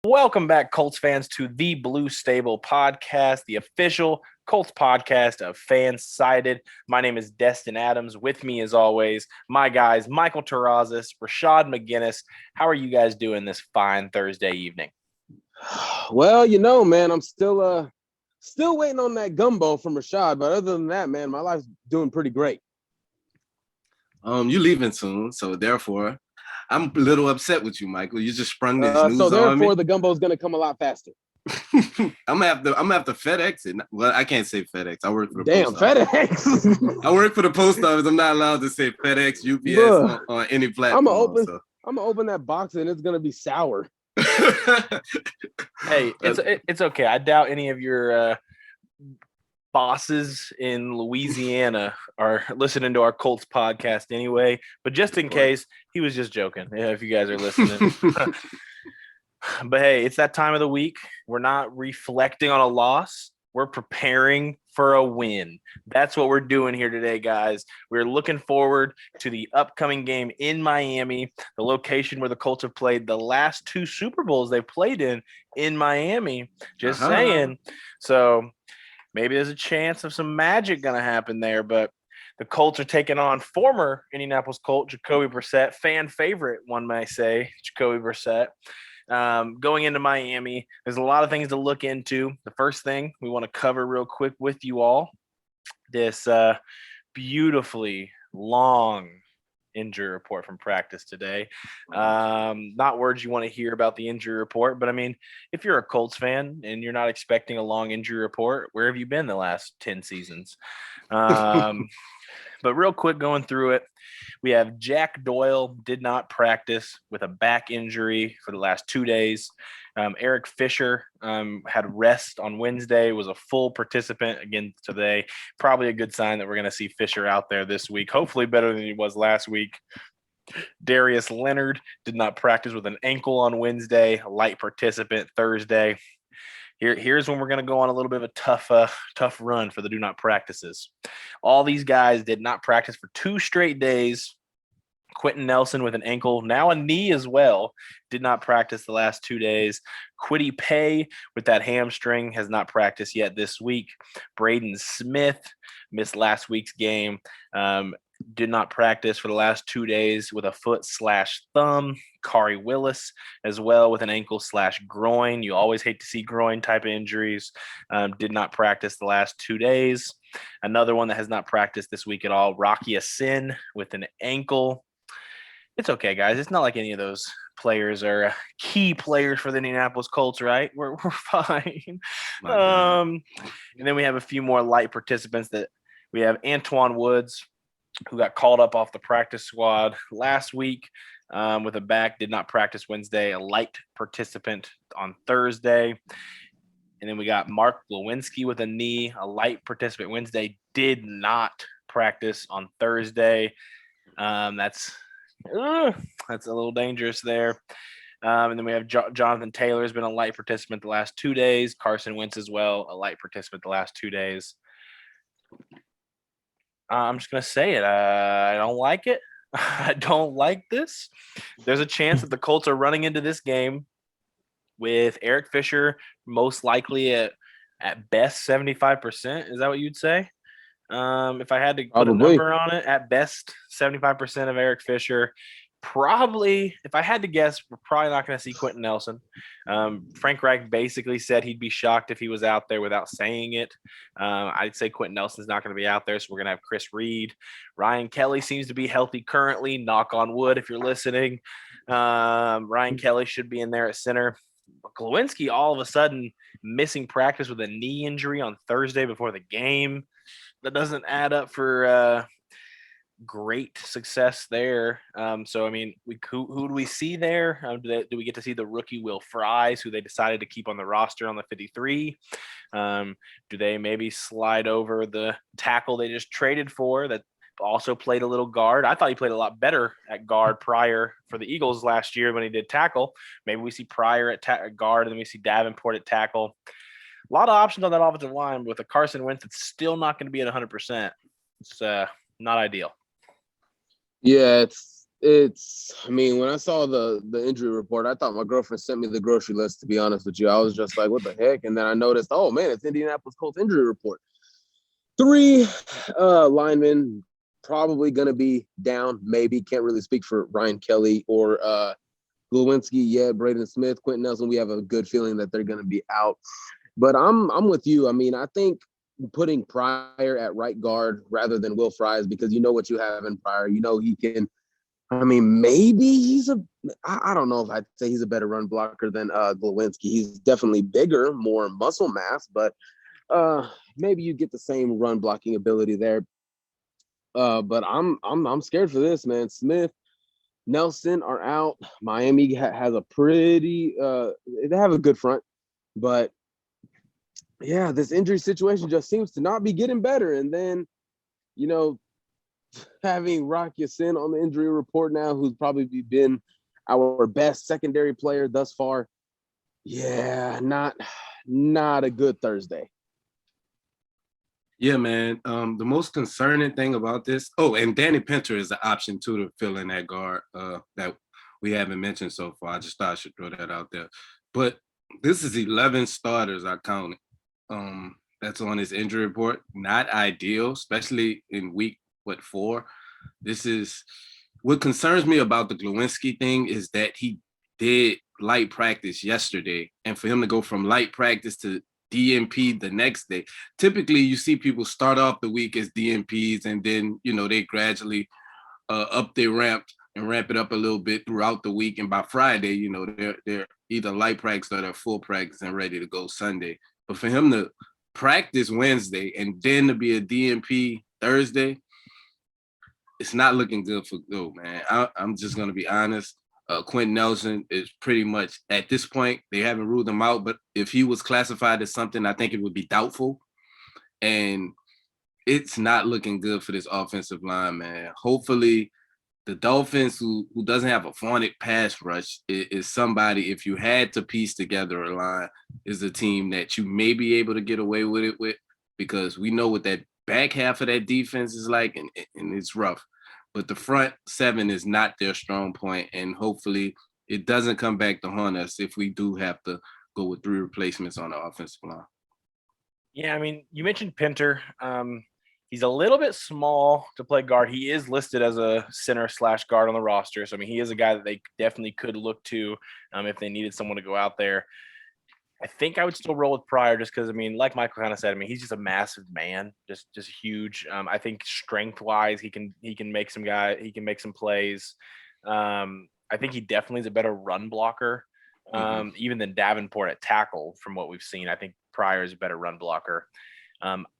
Welcome back, Colts fans, to the Blue Stable podcast, the official Colts podcast of Fansided. My name is Destin Adams. With me, as always, my guys, Michael Terrazas, Rashad McGinnis. How are you guys doing this fine Thursday evening? Well, man, I'm still waiting on that gumbo from Rashad. But other than that, man, my life's doing pretty great. You're leaving soon, so therefore, I'm a little upset with you, Michael. You just sprung this news So on therefore, me. the gumbo's gonna come a lot faster. I'm gonna have to FedEx it. Well, I can't say FedEx. I work for the Damn post office. FedEx. I work for the post office. I'm not allowed to say FedEx, UPS on any platform. I'm gonna open that box and it's gonna be sour. Hey, it's okay. I doubt any of your bosses in Louisiana are listening to our Colts podcast anyway. But just in case, he was just joking. Yeah, if you guys are listening. But hey, it's that time of the week. We're not reflecting on a loss. We're preparing for a win. That's what we're doing here today, guys. We're looking forward to the upcoming game in Miami, the location where the Colts have played the last two Super Bowls they've played in Miami. Just saying. So maybe there's a chance of some magic going to happen there, but the Colts are taking on former Indianapolis Colt Jacoby Brissett, fan favorite, one may say, Jacoby Brissett. Going into Miami, there's a lot of things to look into. The first thing we want to cover real quick with you all, this beautifully long injury report from practice today. Not words you want to hear about the injury report, but I mean, if you're a Colts fan and you're not expecting a long injury report, where have you been the last 10 seasons? But real quick, going through it, we have Jack Doyle did not practice with a back injury for the last 2 days. Eric Fisher had rest on Wednesday, was a full participant again today. Probably a good sign that we're going to see Fisher out there this week, hopefully better than he was last week. Darius Leonard did not practice with an ankle on Wednesday, a light participant Thursday. Here's when we're going to go on a little bit of a tough run for the do not practices. All these guys did not practice for 2 straight days. Quentin Nelson with an ankle, now a knee as well, did not practice the last 2 days. Kwity Paye with that hamstring has not practiced yet this week. Braden Smith missed last week's game. Did not practice for the last 2 days with a foot/thumb. Kari Willis as well with an ankle/groin. You always hate to see groin type of injuries. Did not practice the last 2 days. Another one that has not practiced this week at all, Rocky Sin with an ankle. It's okay, guys. It's not like any of those players are key players for the Indianapolis Colts, right? We're fine. And then we have a few more light participants that we have Antoine Woods, who got called up off the practice squad last week with a back, did not practice Wednesday, a light participant on Thursday. And then we got Mark Lewinsky with a knee, a light participant Wednesday, did not practice on Thursday. That's a little dangerous there. And then we have Jonathan Taylor has been a light participant the last 2 days. Carson Wentz as well, a light participant the last 2 days. I'm just going to say it. I don't like it. I don't like this. There's a chance that the Colts are running into this game with Eric Fisher most likely at best 75%. Is that what you'd say? If I had to put a number on it, at best 75% of Eric Fisher. Probably, if I had to guess, we're probably not going to see Quentin Nelson. Frank Reich basically said he'd be shocked if he was out there without saying it. I'd say Quentin Nelson's not going to be out there, so we're going to have Chris Reed. Ryan Kelly seems to be healthy currently. Knock on wood if you're listening. Ryan Kelly should be in there at center. Lewinsky all of a sudden missing practice with a knee injury on Thursday before the game. That doesn't add up for great success there. So, I mean, who do we see there? Do we get to see the rookie Will Fries, who they decided to keep on the roster on the 53? Do they maybe slide over the tackle they just traded for that also played a little guard? I thought he played a lot better at guard prior for the Eagles last year when he did tackle. Maybe we see Pryor at guard, and then we see Davenport at tackle. A lot of options on that offensive line, but with a Carson Wentz that's still not going to be at 100%. It's not ideal. Yeah, I mean, when I saw the injury report, I thought my girlfriend sent me the grocery list, to be honest with you. I was just like, what the heck? And then I noticed, oh man, it's Indianapolis Colts injury report. Three linemen probably going to be down, maybe. Can't really speak for Ryan Kelly or Glowinski yet. Braden Smith, Quentin Nelson, we have a good feeling that they're going to be out. But I'm with you. I mean, I think putting Pryor at right guard rather than Will Fries, because you know what you have in Pryor. You know he can. I mean, maybe I don't know if I'd say he's a better run blocker than Glowinski. He's definitely bigger, more muscle mass, but maybe you get the same run blocking ability there. But I'm scared for this, man. Smith, Nelson are out. Miami has a pretty they have a good front, but yeah, this injury situation just seems to not be getting better. And then, you know, having Rock Ya-Sin on the injury report now, who's probably been our best secondary player thus far. Yeah, not a good Thursday. Yeah, man. The most concerning thing about this, oh, and Danny Pinter is an option too to fill in that guard that we haven't mentioned so far. I just thought I should throw that out there. But this is 11 starters I counted. That's on his injury report. Not ideal, especially in week 4. This is what concerns me about the Glowinski thing is that he did light practice yesterday, and for him to go from light practice to DNP the next day. Typically, you see people start off the week as DNPs, and then they gradually up their ramp and ramp it up a little bit throughout the week. And by Friday, they're either light practice or they're full practice and ready to go Sunday. But for him to practice Wednesday and then to be a DNP Thursday, it's not looking good for Go, man. I'm just gonna be honest. Quentin Nelson is pretty much at this point, they haven't ruled him out, but if he was classified as something, I think it would be doubtful. And it's not looking good for this offensive line, man. Hopefully the Dolphins, who doesn't have a vaunted pass rush, is somebody, if you had to piece together a line, is a team that you may be able to get away with it with, because we know what that back half of that defense is like, and it's rough. But the front seven is not their strong point, and hopefully it doesn't come back to haunt us if we do have to go with 3 replacements on the offensive line. Yeah, I mean, you mentioned Pinter. He's a little bit small to play guard. He is listed as a center/guard on the roster. So, I mean, he is a guy that they definitely could look to if they needed someone to go out there. I think I would still roll with Pryor just because, I mean, like Michael kind of said, I mean, he's just a massive man, just huge. I think strength-wise, he can make some plays. I think he definitely is a better run blocker, even than Davenport at tackle from what we've seen. I think Pryor is a better run blocker.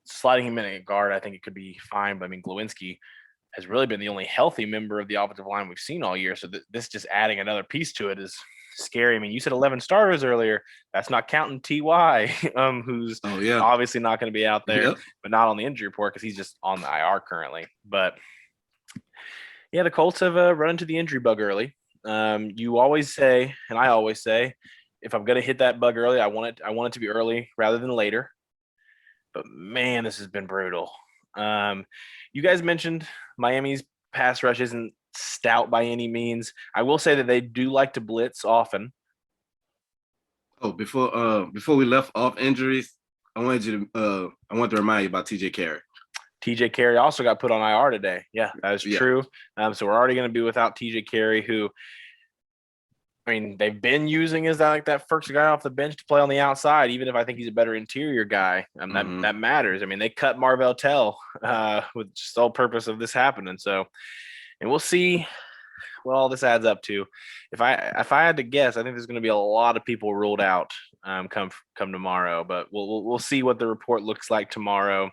Sliding him in at guard, I think it could be fine. But I mean, Glowinski has really been the only healthy member of the offensive line we've seen all year. So this just adding another piece to it is scary. I mean, you said 11 starters earlier. That's not counting Ty, who's obviously not going to be out there, but not on the injury report because he's just on the IR currently. But yeah, the Colts have run into the injury bug early. You always say, and I always say, if I'm going to hit that bug early, I want it to be early rather than later. But man, this has been brutal. You guys mentioned Miami's pass rush isn't stout by any means. I will say that they do like to blitz often. Oh, before we left off injuries, I want to remind you about TJ Carey. TJ Carey also got put on IR today. Yeah, that is true. So we're already going to be without TJ Carey, who, I mean, they've been using as that first guy off the bench to play on the outside, even if I think he's a better interior guy. That matters. I mean, they cut Marvell Tell with just the sole purpose of this happening. So, and we'll see what all this adds up to. If I had to guess, I think there's going to be a lot of people ruled out come tomorrow. But we'll see what the report looks like tomorrow.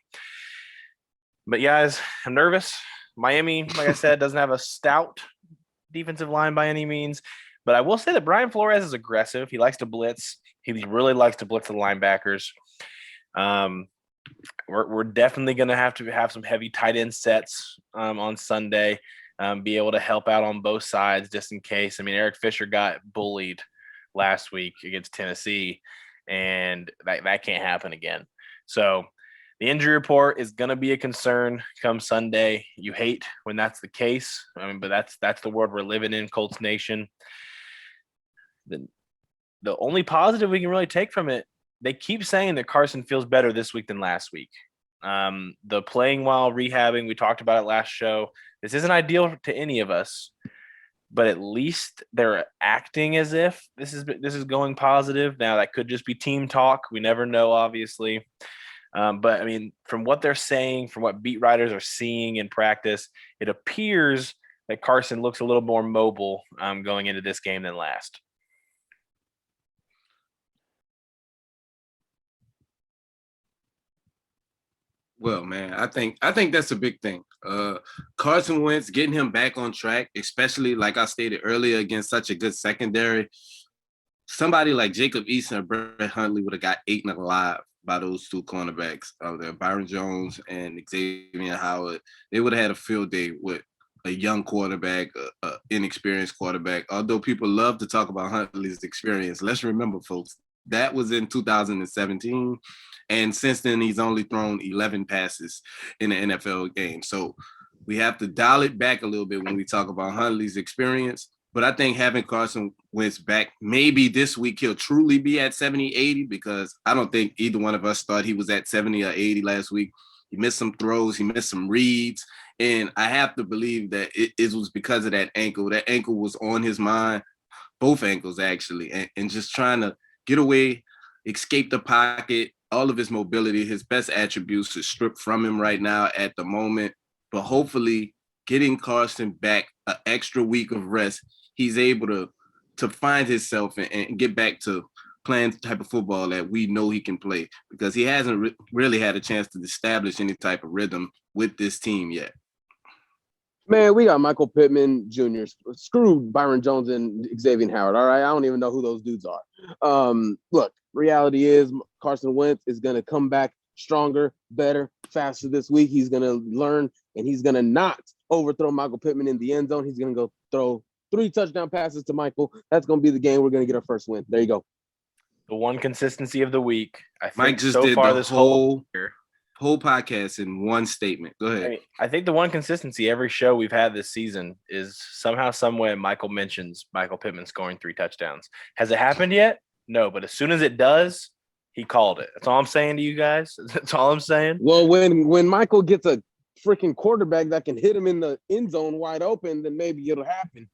But guys, I'm nervous. Miami, like I said, doesn't have a stout defensive line by any means. But I will say that Brian Flores is aggressive. He likes to blitz. He really likes to blitz the linebackers. We're definitely going to have some heavy tight end sets on Sunday. Be able to help out on both sides just in case. I mean, Eric Fisher got bullied last week against Tennessee, and that can't happen again. So The injury report is going to be a concern come Sunday. You hate when that's the case. But that's the world we're living in, Colts Nation. The only positive we can really take from it, they keep saying that Carson feels better this week than last week. The playing while rehabbing, we talked about it last show. This isn't ideal to any of us, but at least they're acting as if this is going positive. Now that could just be team talk. We never know, obviously. But I mean, from what they're saying, from what beat writers are seeing in practice, it appears that Carson looks a little more mobile going into this game than last. Well, man, I think that's a big thing. Carson Wentz, getting him back on track, especially like I stated earlier, against such a good secondary. Somebody like Jacob Eason or Brett Hundley would have got eaten alive by those two cornerbacks out there, Byron Jones and Xavier Howard. They would have had a field day with a young quarterback, a inexperienced quarterback. Although people love to talk about Huntley's experience, let's remember, folks, that was in 2017. And since then, he's only thrown 11 passes in an NFL game. So we have to dial it back a little bit when we talk about Huntley's experience. But I think having Carson Wentz back, maybe this week he'll truly be at 70, 80, because I don't think either one of us thought he was at 70 or 80 last week. He missed some throws. He missed some reads. And I have to believe that it was because of that ankle. That ankle was on his mind, both ankles actually, and just trying to get away, escape the pocket. All of his mobility, his best attributes are stripped from him right now at the moment. But hopefully getting Carson back an extra week of rest, he's able to find himself and get back to playing the type of football that we know he can play, because he hasn't really had a chance to establish any type of rhythm with this team yet. Man, we got Michael Pittman Jr. Screw Byron Jones and Xavier Howard. All right, I don't even know who those dudes are. Look, reality is Carson Wentz is going to come back stronger, better, faster this week. He's going to learn, and he's going to not overthrow Michael Pittman in the end zone. He's going to go throw 3 touchdown passes to Michael. That's going to be the game we're going to get our first win. There you go. The one consistency of the week. I think Mike just so did far the this whole podcast in one statement. Go ahead. I think the one consistency every show we've had this season is somehow, some way, Michael mentions Michael Pittman scoring 3 touchdowns. Has it happened yet? No, but as soon as it does, he called it. That's all I'm saying to you guys. That's all I'm saying. Well, when Michael gets a freaking quarterback that can hit him in the end zone wide open, then maybe it'll happen.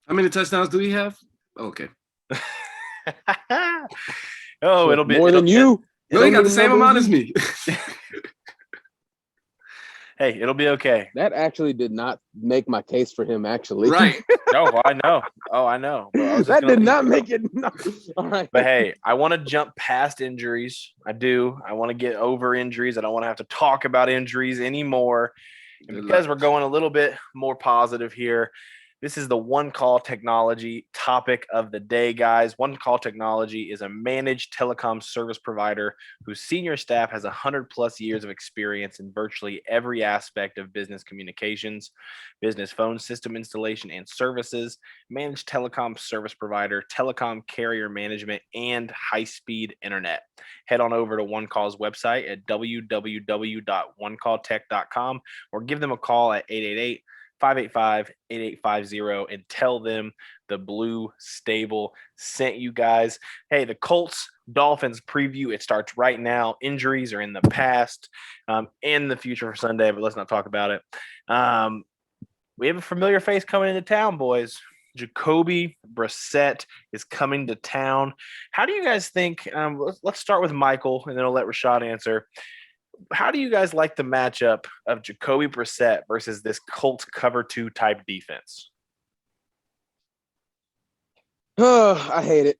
How many touchdowns do we have? Okay. Oh, it'll be more than you. No, you got the same amount as me. Hey, it'll be okay. That actually did not make my case for him, actually. Right. No, I know. Oh, I know. That did not make it. No. All right. But hey, I want to jump past injuries. I do. I want to get over injuries. I don't want to have to talk about injuries anymore. And because we're going a little bit more positive here, this is the One Call Technology topic of the day, guys. One Call Technology is a managed telecom service provider whose senior staff has 100+ years of experience in virtually every aspect of business communications, business phone system installation and services, managed telecom service provider, telecom carrier management, and high-speed internet. Head on over to One Call's website at www.onecalltech.com or give them a call at 888-585-8850 and tell them the Blue Stable sent you guys. Hey, the Colts Dolphins preview, it starts right now. Injuries are in the past and the future for Sunday, but let's not talk about it. We have a familiar face coming into town, boys. Jacoby Brissett is coming to town. How do you guys think? Let's start with Michael, and then I'll let Rashad answer. How do you guys like the matchup of Jacoby Brissett versus this Colts cover 2 type defense? I hate it.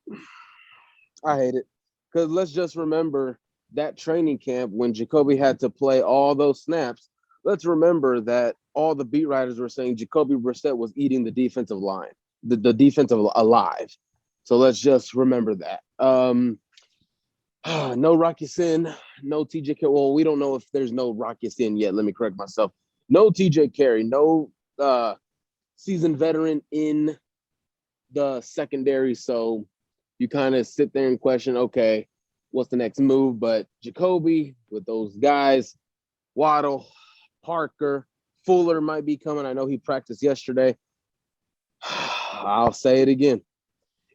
Because let's just remember that training camp when Jacoby had to play all those snaps. Let's remember that all the beat writers were saying Jacoby Brissett was eating the defensive line, the defensive alive. So let's just remember that. No Rocky Sin, no TJ Carey. Well, we don't know if there's no Rocky Sin yet. Let me correct myself. No TJ Carey, no seasoned veteran in the secondary. So you kind of sit there and question, okay, what's the next move. But Jacoby with those guys, Waddle, Parker, Fuller might be coming. I know he practiced yesterday. I'll say it again.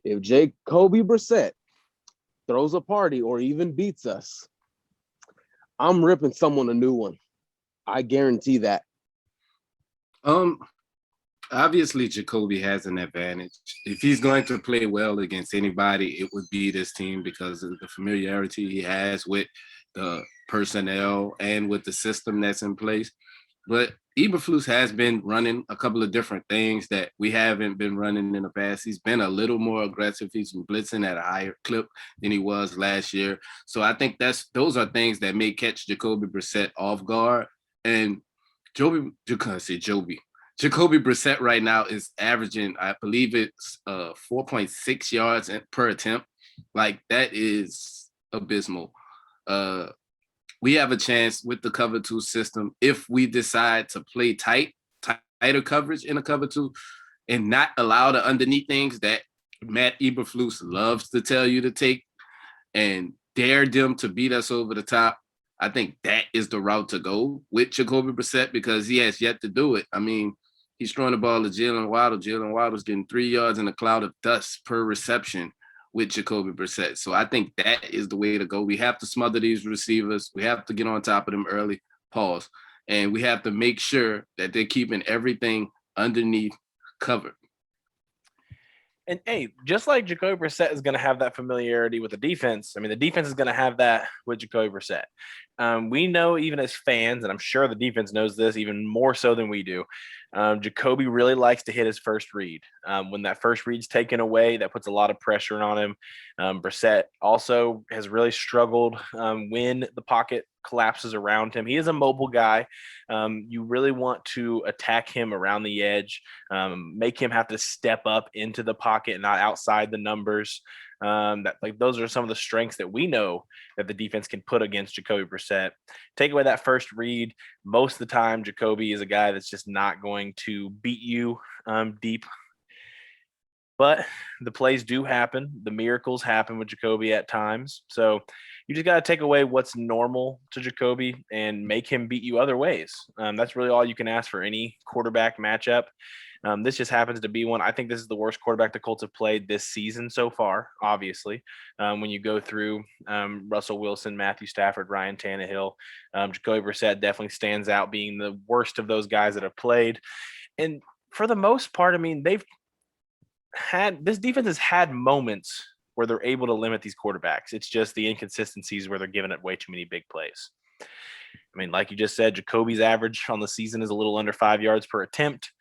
If Jacoby Brissett throws a party or even beats us, I'm ripping someone a new one. I guarantee that. Obviously Jacoby has an advantage. If he's going to play well against anybody, it would be this team because of the familiarity he has with the personnel and with the system that's in place. But Eberflus has been running a couple of different things that we haven't been running in the past. He's been a little more aggressive. He's been blitzing at a higher clip than he was last year. So I think those are things that may catch Jacoby Brissett off guard. And Jacoby Brissett right now is averaging, I believe it's 4.6 yards per attempt. Like, that is abysmal. We have a chance with the cover 2 system if we decide to play tighter coverage in a cover 2 and not allow the underneath things that Matt Eberflus loves to tell you to take and dare them to beat us over the top. I think that is the route to go with Jacoby Brissett because he has yet to do it. I mean, he's throwing the ball to Jalen Waddle. Jalen Waddle's getting 3 yards in a cloud of dust per reception with Jacoby Brissett. So I think that is the way to go. We have to smother these receivers. We have to get on top of them early, pause. And we have to make sure that they're keeping everything underneath covered. And hey, just like Jacoby Brissett is going to have that familiarity with the defense, I mean, the defense is going to have that with Jacoby Brissett. We know, even as fans, and I'm sure the defense knows this even more so than we do, Jacoby really likes to hit his first read. When that first read's taken away, that puts a lot of pressure on him. Brissett also has really struggled when the pocket collapses around him. He is a mobile guy. You really want to attack him around the edge, make him have to step up into the pocket and not outside the numbers. Those are some of the strengths that we know that the defense can put against Jacoby Brissett. Take away that first read. Most of the time, Jacoby is a guy that's just not going to beat you deep. But the plays do happen. The miracles happen with Jacoby at times. So you just got to take away what's normal to Jacoby and make him beat you other ways. That's really all you can ask for any quarterback matchup. This just happens to be one. I think this is the worst quarterback the Colts have played this season so far, obviously. When you go through Russell Wilson, Matthew Stafford, Ryan Tannehill, Jacoby Brissett definitely stands out being the worst of those guys that have played. And for the most part, I mean, this defense has had moments where they're able to limit these quarterbacks. It's just the inconsistencies where they're giving it way too many big plays. I mean, like you just said, Jacoby's average on the season is a little under 5 yards per attempt.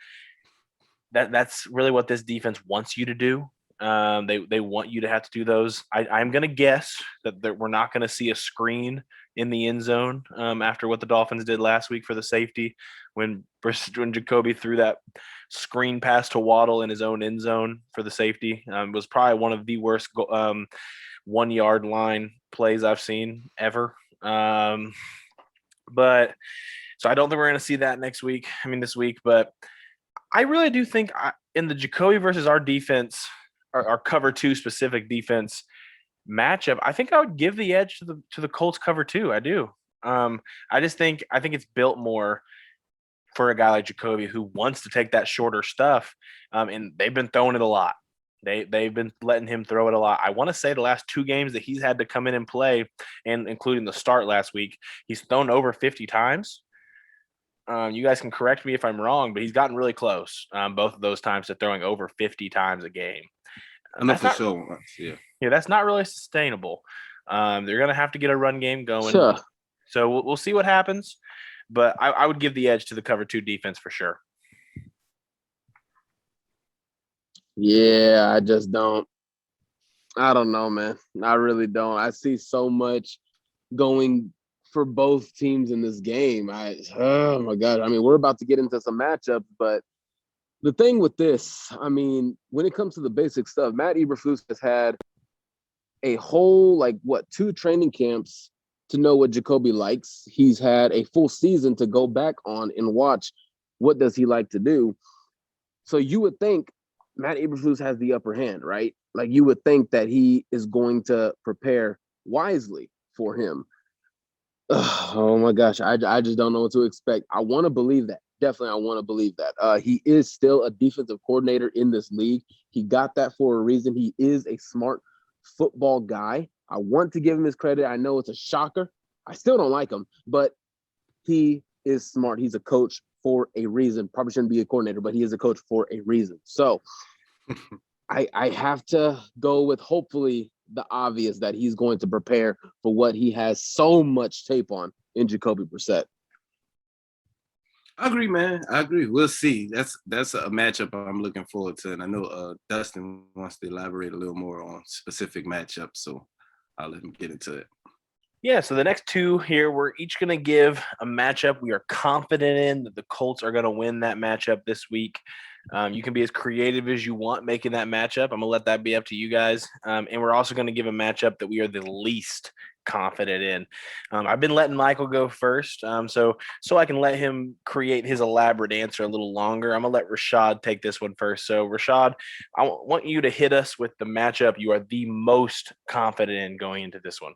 That's really what this defense wants you to do. They want you to have to do those. I'm going to guess that we're not going to see a screen in the end zone after what the Dolphins did last week for the safety when Jacoby threw that screen pass to Waddle in his own end zone for the safety. Was probably one of the worst 1 yard line plays I've seen ever. But so I don't think we're going to see that this week, but I really do think in the Jacoby versus our defense, our cover 2 specific defense matchup, I think I would give the edge to the Colts cover 2. I do. I think it's built more for a guy like Jacoby who wants to take that shorter stuff, and they've been throwing it a lot. They've been letting him throw it a lot. I want to say the last 2 games that he's had to come in and play, and including the start last week, he's thrown over 50 times. You guys can correct me if I'm wrong, but he's gotten really close both of those times to throwing over 50 times a game. I know for sure. Yeah, that's not really sustainable. They're going to have to get a run game going. Sure. So we'll see what happens. But I would give the edge to the cover 2 defense for sure. Yeah, I just don't. I don't know, man. I really don't. I see so much going for both teams in this game. Oh my God. I mean, we're about to get into some matchups, but the thing with this, I mean, when it comes to the basic stuff, Matt Eberflus has had a whole, 2 training camps to know what Jacoby likes. He's had a full season to go back on and watch what does he like to do. So you would think Matt Eberflus has the upper hand, right? Like, you would think that he is going to prepare wisely for him. Oh my gosh, I just don't know what to expect. I want to believe that. Definitely, I want to believe that. He is still a defensive coordinator in this league. He got that for a reason. He is a smart football guy. I want to give him his credit. I know it's a shocker. I still don't like him, but he is smart. He's a coach for a reason. Probably shouldn't be a coordinator, but he is a coach for a reason. So I have to go with hopefully the obvious that he's going to prepare for what he has so much tape on in Jacoby Brissett. I agree, man. I agree. We'll see. That's a matchup I'm looking forward to. And I know Dustin wants to elaborate a little more on specific matchups, so I'll let him get into it. Yeah, so the next two here, we're each going to give a matchup we are confident in that the Colts are going to win that matchup this week. You can be as creative as you want making that matchup. I'm going to let that be up to you guys. And we're also going to give a matchup that we are the least confident in. I've been letting Michael go first, so I can let him create his elaborate answer a little longer. I'm going to let Rashad take this one first. So, Rashad, I want you to hit us with the matchup you are the most confident in going into this one.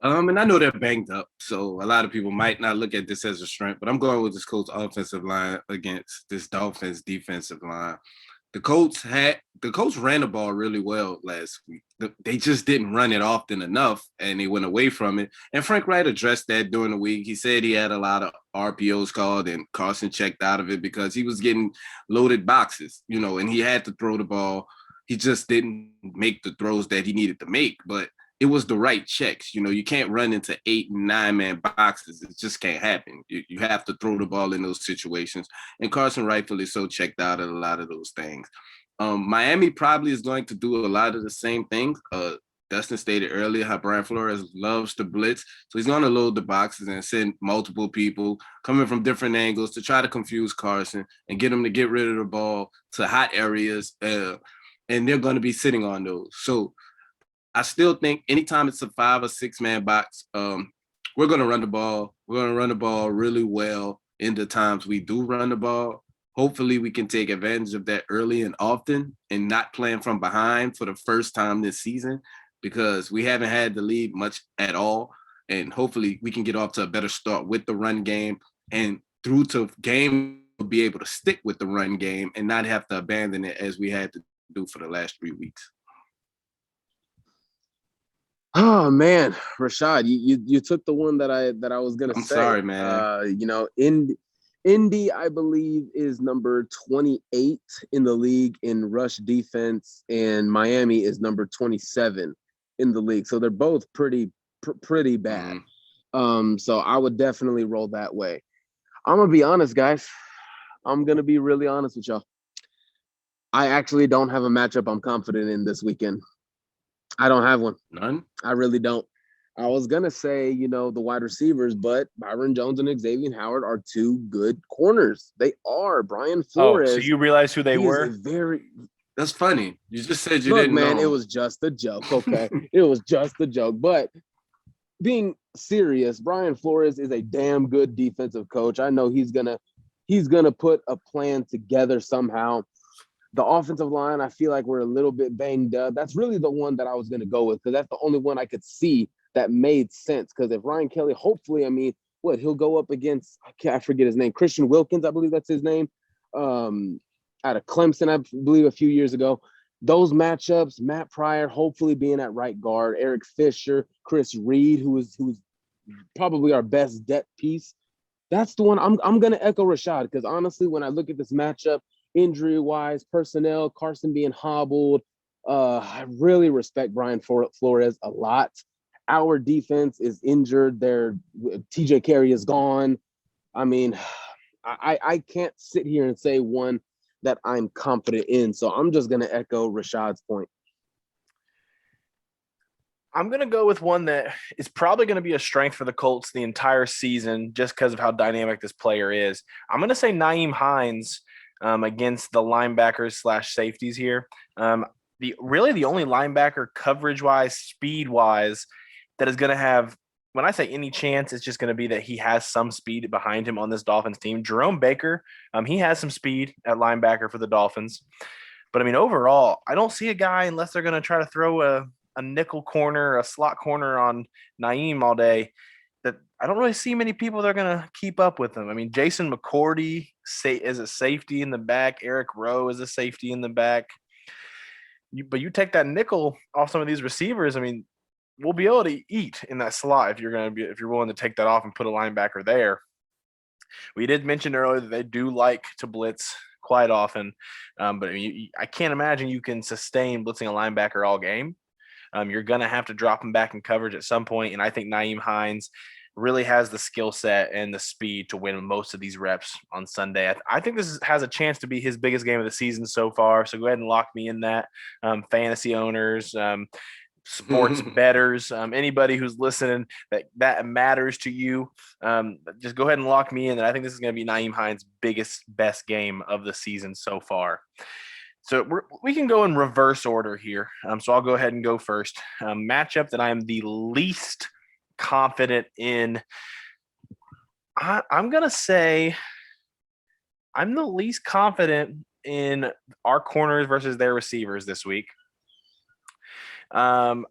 And I know they're banged up, so a lot of people might not look at this as a strength, but I'm going with this Colts offensive line against this Dolphins defensive line. The Colts ran the ball really well last week. They just didn't run it often enough, and they went away from it. And Frank Wright addressed that during the week. He said he had a lot of RPOs called, and Carson checked out of it because he was getting loaded boxes, and he had to throw the ball. He just didn't make the throws that he needed to make, but it was the right checks. You can't run into 8 and 9-man boxes. It just can't happen. You have to throw the ball in those situations. And Carson rightfully so checked out at a lot of those things. Miami probably is going to do a lot of the same things. Dustin stated earlier how Brian Flores loves to blitz. So he's going to load the boxes and send multiple people coming from different angles to try to confuse Carson and get him to get rid of the ball to hot areas. And they're going to be sitting on those. So I still think anytime it's a 5 or 6-man box, we're going to run the ball. We're going to run the ball really well in the times we do run the ball. Hopefully we can take advantage of that early and often and not playing from behind for the first time this season because we haven't had the lead much at all. And hopefully we can get off to a better start with the run game and through to game we'll be able to stick with the run game and not have to abandon it as we had to do for the last 3 weeks. Oh man, Rashad, you took the one that I was gonna say. I'm sorry, man. Indy, I believe, is number 28 in the league in rush defense, and Miami is number 27 in the league. So they're both pretty bad. So I would definitely roll that way. I'm gonna be honest, guys. I'm gonna be really honest with y'all. I actually don't have a matchup I'm confident in this weekend. I don't have one. None? I really don't. I was going to say, the wide receivers, but Byron Jones and Xavier Howard are two good corners. They are. Brian Flores. Oh, so you realize who they were? That's funny. You just said you didn't know. It was just a joke, okay? It was just a joke. But being serious, Brian Flores is a damn good defensive coach. I know he's gonna put a plan together somehow. The offensive line, I feel like we're a little bit banged up. That's really the one that I was going to go with because that's the only one I could see that made sense. Because if Ryan Kelly, hopefully, he'll go up against, I forget his name, Christian Wilkins, I believe that's his name, out of Clemson, I believe a few years ago. Those matchups, Matt Pryor hopefully being at right guard, Eric Fisher, Chris Reed, who's probably our best depth piece. That's the one I'm going to echo Rashad because honestly, when I look at this matchup, injury-wise, personnel, Carson being hobbled. I really respect Brian Flores a lot. Our defense is injured. TJ Carey is gone. I can't sit here and say one that I'm confident in. So I'm just going to echo Rashad's point. I'm going to go with one that is probably going to be a strength for the Colts the entire season just because of how dynamic this player is. I'm going to say Nyheim Hines against the linebackers / safeties here. The only linebacker coverage-wise, speed-wise, that is going to have, when I say any chance, it's just going to be that he has some speed behind him on this Dolphins team. Jerome Baker, he has some speed at linebacker for the Dolphins. But, overall, I don't see a guy unless they're going to try to throw a a nickel corner, a slot corner on Naeem all day, that I don't really see many people that are going to keep up with him. I mean, Jason McCourty is a safety in the back. Eric Rowe is a safety in the back. But you take that nickel off some of these receivers, I mean, we'll be able to eat in that slot if you're willing to take that off and put a linebacker there. We did mention earlier that they do like to blitz quite often, but I can't imagine you can sustain blitzing a linebacker all game. You're going to have to drop him back in coverage at some point, and I think Nyheim Hines really has the skill set and the speed to win most of these reps on Sunday. I think this has a chance to be his biggest game of the season so far, so go ahead and lock me in that. Fantasy owners, sports bettors, anybody who's listening that matters to you, just go ahead and lock me in. And I think this is going to be Nyheim Hines' best game of the season so far. So we can go in reverse order here. So I'll go ahead and go first. Matchup that I am the least confident in. I'm going to say I'm the least confident in our corners versus their receivers this week. I'm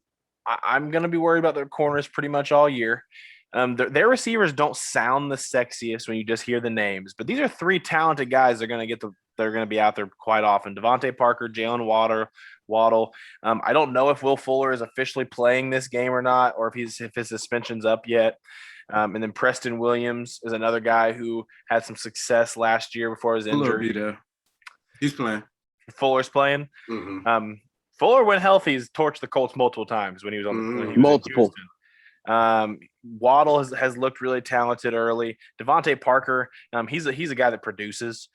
going to be worried about their corners pretty much all year. Their receivers don't sound the sexiest when you just hear the names, but these are three talented guys. They're going to be out there quite often. Devontae Parker, Jalen Waddle. I don't know if Will Fuller is officially playing this game or not, or if his suspension's up yet. And then Preston Williams is another guy who had some success last year before his injury. There. He's playing. Fuller's playing. Mm-hmm. Fuller, when healthy, has torched the Colts multiple times when he was on multiple. Waddle has looked really talented early. Devontae Parker, he's a guy that produces.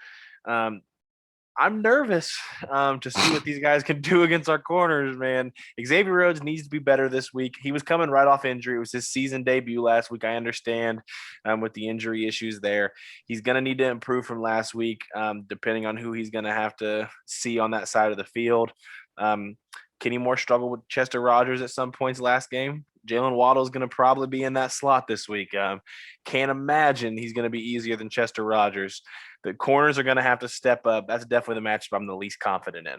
I'm nervous to see what these guys can do against our corners, man. Xavier Rhodes needs to be better this week. He was coming right off injury. It was his season debut last week. I understand with the injury issues there. He's going to need to improve from last week, depending on who he's going to have to see on that side of the field. Kenny Moore struggled with Chester Rogers at some points last game. Jalen Waddle is going to probably be in that slot this week. Can't imagine he's going to be easier than Chester Rogers. The corners are going to have to step up. That's definitely the matchup I'm the least confident in.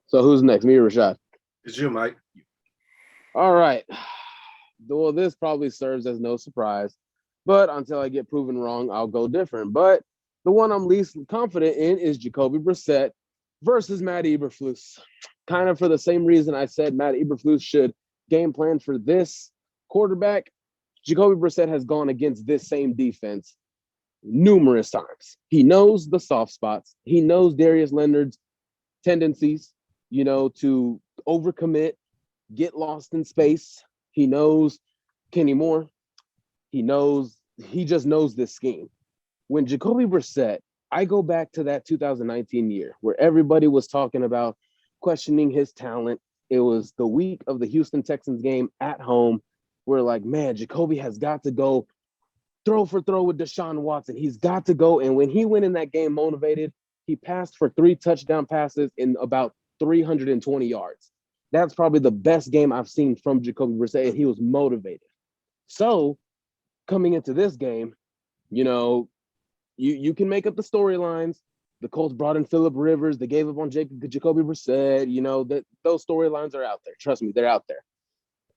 So who's next? Me or Rashad? It's you, Mike. All right. Well, this probably serves as no surprise, but until I get proven wrong, I'll go different. But the one I'm least confident in is Jacoby Brissett versus Matt Eberflus. Kind of for the same reason I said Matt Eberflus should game plan for this quarterback. Jacoby Brissett has gone against this same defense numerous times. He knows the soft spots. He knows Darius Leonard's tendencies, to overcommit, get lost in space. He knows Kenny Moore. He just knows this scheme. When Jacoby Brissett, I go back to that 2019 year where everybody was talking about questioning his talent. It was the week of the Houston Texans game at home. We're like, man, Jacoby has got to go throw for throw with Deshaun Watson. He's got to go. And when he went in that game motivated, he passed for 3 touchdown passes in about 320 yards. That's probably the best game I've seen from Jacoby Brissett. He was motivated. So coming into this game, you can make up the storylines. The Colts brought in Phillip Rivers. They gave up on Jacoby Brissett. That those storylines are out there. Trust me, they're out there.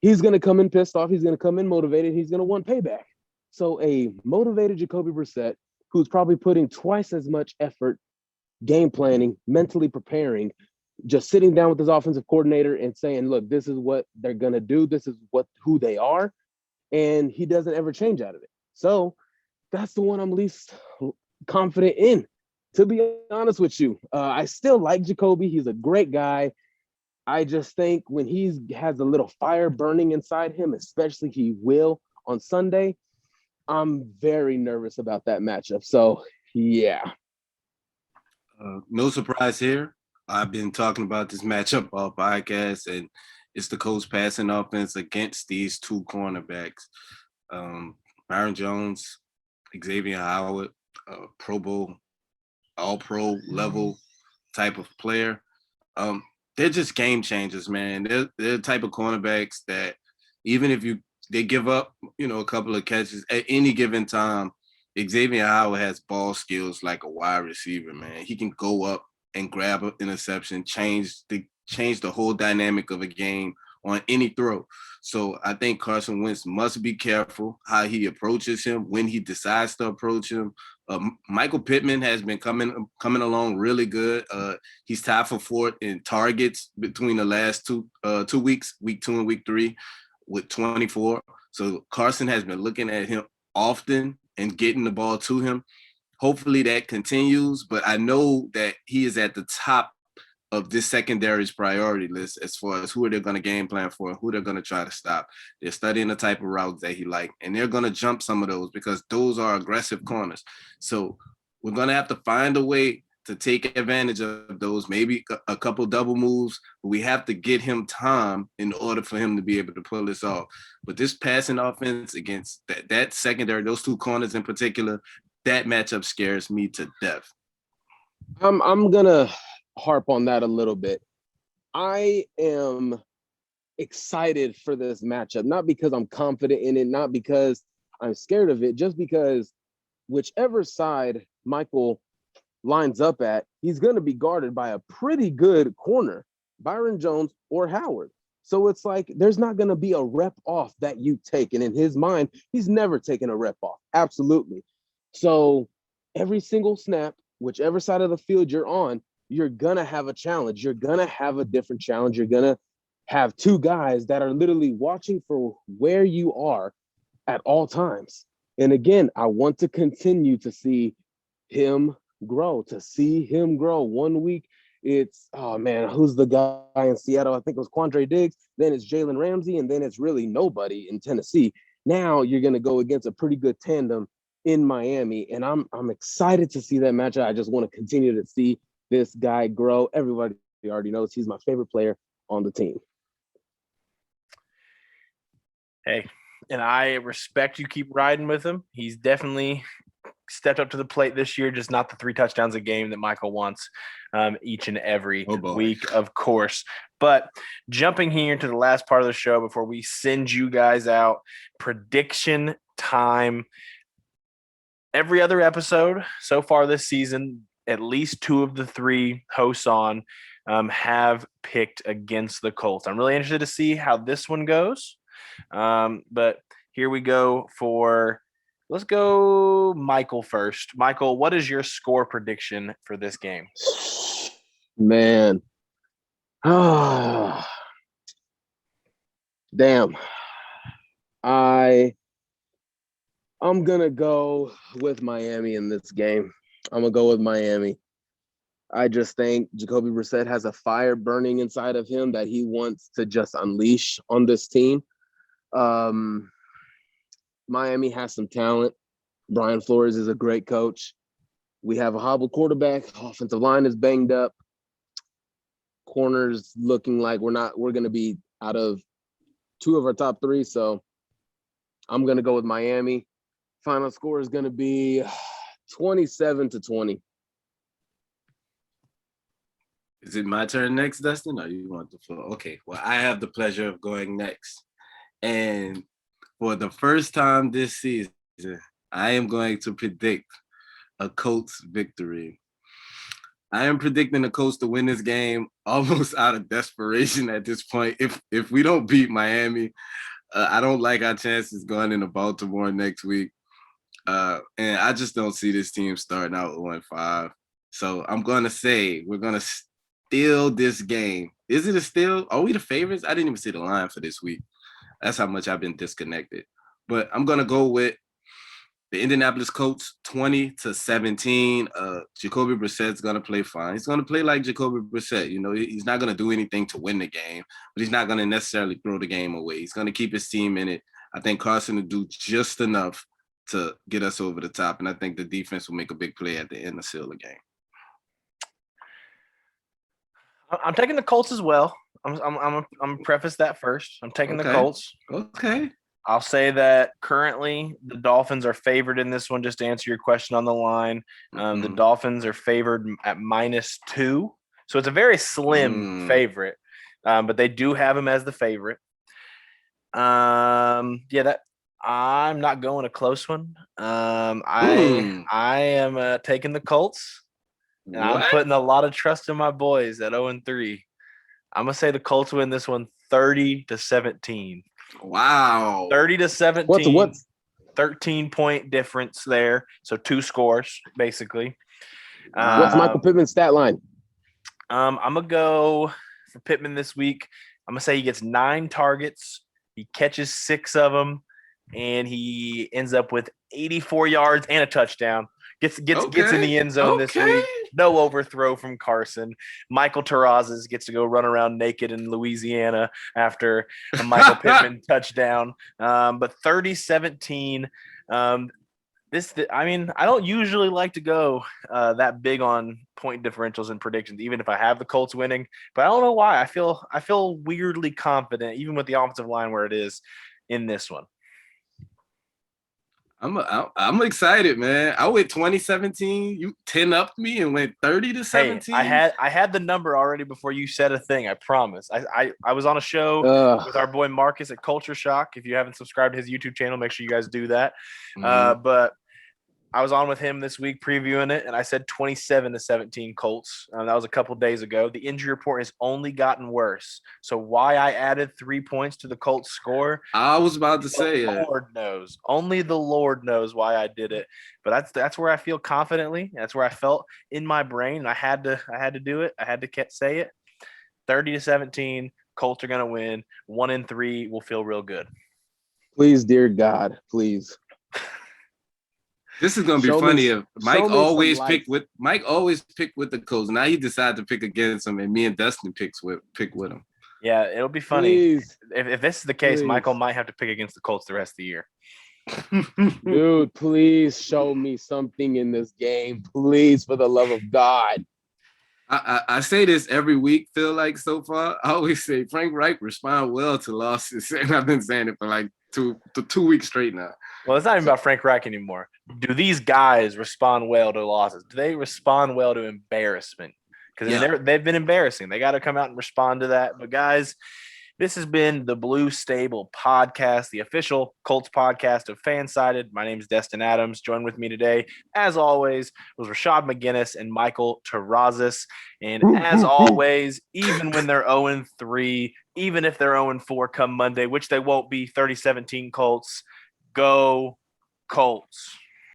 He's going to come in pissed off. He's going to come in motivated. He's going to want payback. So a motivated Jacoby Brissett, who's probably putting twice as much effort, game planning, mentally preparing, just sitting down with his offensive coordinator and saying, look, this is what they're going to do. This is who they are. And he doesn't ever change out of it. So that's the one I'm least confident in, to be honest with you. I still like Jacoby. He's a great guy. I just think when he has a little fire burning inside him, especially he will on Sunday, I'm very nervous about that matchup. So, yeah. No surprise here. I've been talking about this matchup all podcast, and it's the Colts passing offense against these two cornerbacks. Byron Jones, Xavier Howard, Pro Bowl, all-pro level type of player. They're just game changers, man. They're the type of cornerbacks that even if they give up, a couple of catches at any given time, Xavier Howard has ball skills like a wide receiver, man. He can go up and grab an interception, change the change the whole dynamic of a game on any throw. So I think Carson Wentz must be careful how he approaches him, when he decides to approach him. Michael Pittman has been coming along really good. He's tied for fourth in targets between the last 2 weeks, week 2 and week 3, with 24. So Carson has been looking at him often and getting the ball to him. Hopefully that continues, but I know that he is at the top of this secondary's priority list as far as who are they going to game plan for, who they're going to try to stop. They're studying the type of routes that he likes, and they're going to jump some of those because those are aggressive corners. So we're going to have to find a way to take advantage of those, maybe a couple double moves, but we have to get him time in order for him to be able to pull this off. But this passing offense against that secondary, those two corners in particular, that matchup scares me to death. I'm gonna harp on that a little bit. I am excited for this matchup, not because I'm confident in it, not because I'm scared of it, just because whichever side Michael lines up at, he's going to be guarded by a pretty good corner, Byron Jones or Howard. So it's like there's not going to be a rep off that you take. And in his mind, he's never taken a rep off. Absolutely. So every single snap, whichever side of the field you're on, you're going to have a challenge. You're going to have a different challenge. You're going to have two guys that are literally watching for where you are at all times. And again, I want to continue to see him grow, to see him grow. 1 week, it's, oh man, who's the guy in Seattle? I think it was Quandre Diggs. Then it's Jalen Ramsey, and then it's really nobody in Tennessee. Now you're going to go against a pretty good tandem in Miami, and I'm excited to see that matchup. I just want to continue to see this guy grow. Everybody already knows he's my favorite player on the team. Hey, and I respect you keep riding with him. He's definitely stepped up to the plate this year, just not the 3 touchdowns a game that Michael wants each and every week, of course. But jumping here to the last part of the show before we send you guys out, prediction time. Every other episode so far this season, at least 2 of the 3 hosts on have picked against the Colts. I'm really interested to see how this one goes. But here we go let's go Michael first. Michael, what is your score prediction for this game? Man. Damn. I'm going to go with Miami in this game. I'm going to go with Miami. I just think Jacoby Brissett has a fire burning inside of him that he wants to just unleash on this team. Miami has some talent. Brian Flores is a great coach. We have a hobbled quarterback. Offensive line is banged up. Corners looking like we're going to be out of 2 of our top 3. So I'm going to go with Miami. Final score is going to be 27-20. Is it my turn next, Dustin, or you want the floor? Okay, well, I have the pleasure of going next. And for the first time this season, I am going to predict a Colts victory. I am predicting the Colts to win this game almost out of desperation at this point. If we don't beat Miami, I don't like our chances going into Baltimore next week. And I just don't see this team starting out 0-5. So I'm going to say we're going to steal this game. Is it a steal? Are we the favorites? I didn't even see the line for this week. That's how much I've been disconnected. But I'm going to go with the Indianapolis Colts 20-17. Jacoby Brissett's going to play fine. He's going to play like Jacoby Brissett. You know, he's not going to do anything to win the game, but he's not going to necessarily throw the game away. He's going to keep his team in it. I think Carson will do just enough to get us over the top, and I think the defense will make a big play at the end to seal the game. I'm taking the Colts as well. I'm gonna preface that first. I'm taking the Colts. Okay. I'll say that currently the Dolphins are favored in this one. Just to answer your question on the line, the Dolphins are favored at -2, so it's a very slim favorite, but they do have him as the favorite. I'm not going a close one. I am taking the Colts, and I'm putting a lot of trust in my boys at 0-3. I'm gonna say the Colts win this one 30-17. Wow. 30-17. What's 13-point difference there. So 2 scores, basically. what's Michael Pittman's stat line? I'm gonna go for Pittman this week. I'm gonna say he gets 9 targets, he catches 6 of them, and he ends up with 84 yards and a touchdown. Gets in the end zone this week. No overthrow from Carson. Michael Terrazas gets to go run around naked in Louisiana after a Michael Pittman touchdown. But 30-17. I don't usually like to go that big on point differentials and predictions, even if I have the Colts winning. But I don't know why. I feel weirdly confident, even with the offensive line where it is in this one. I'm excited, man. I went 2017. You 10 upped me and went 30-17. Hey, I had the number already before you said a thing. I promise. I was on a show with our boy Marcus at Culture Shock. If you haven't subscribed to his YouTube channel, make sure you guys do that. But I was on with him this week previewing it, and I said 27-17 Colts. That was a couple days ago. The injury report has only gotten worse. So why I added 3 points to the Colts score, I was about to say it. Lord knows. Only the Lord knows why I did it. But that's where I feel confidently. That's where I felt in my brain. I had to do it. I had to say it. 30-17. Colts are gonna win. 1-3 will feel real good. Please, dear God, please. This is gonna be funny if Mike always picked with the Colts. Now he decided to pick against them, and me and Dustin pick with him. Yeah, it'll be funny. If this is the case, Michael might have to pick against the Colts the rest of the year. Dude, please show me something in this game. Please, for the love of God. I say this every week, feel like so far. I always say Frank Reich respond well to losses. And I've been saying it for like two weeks straight now. Well, it's not even about Frank Reich anymore. Do these guys respond well to losses? Do they respond well to embarrassment? Because they've been embarrassing. They got to come out and respond to that. But guys, this has been the Blue Stable Podcast, the official Colts podcast of Fansided. My name is Destin Adams. Joined with me today, as always, was Rashad McGinnis and Michael Terrazas. And as always, even when they're 0-3, even if they're 0-4 come Monday, which they won't be, 30-17 Colts, go Colts.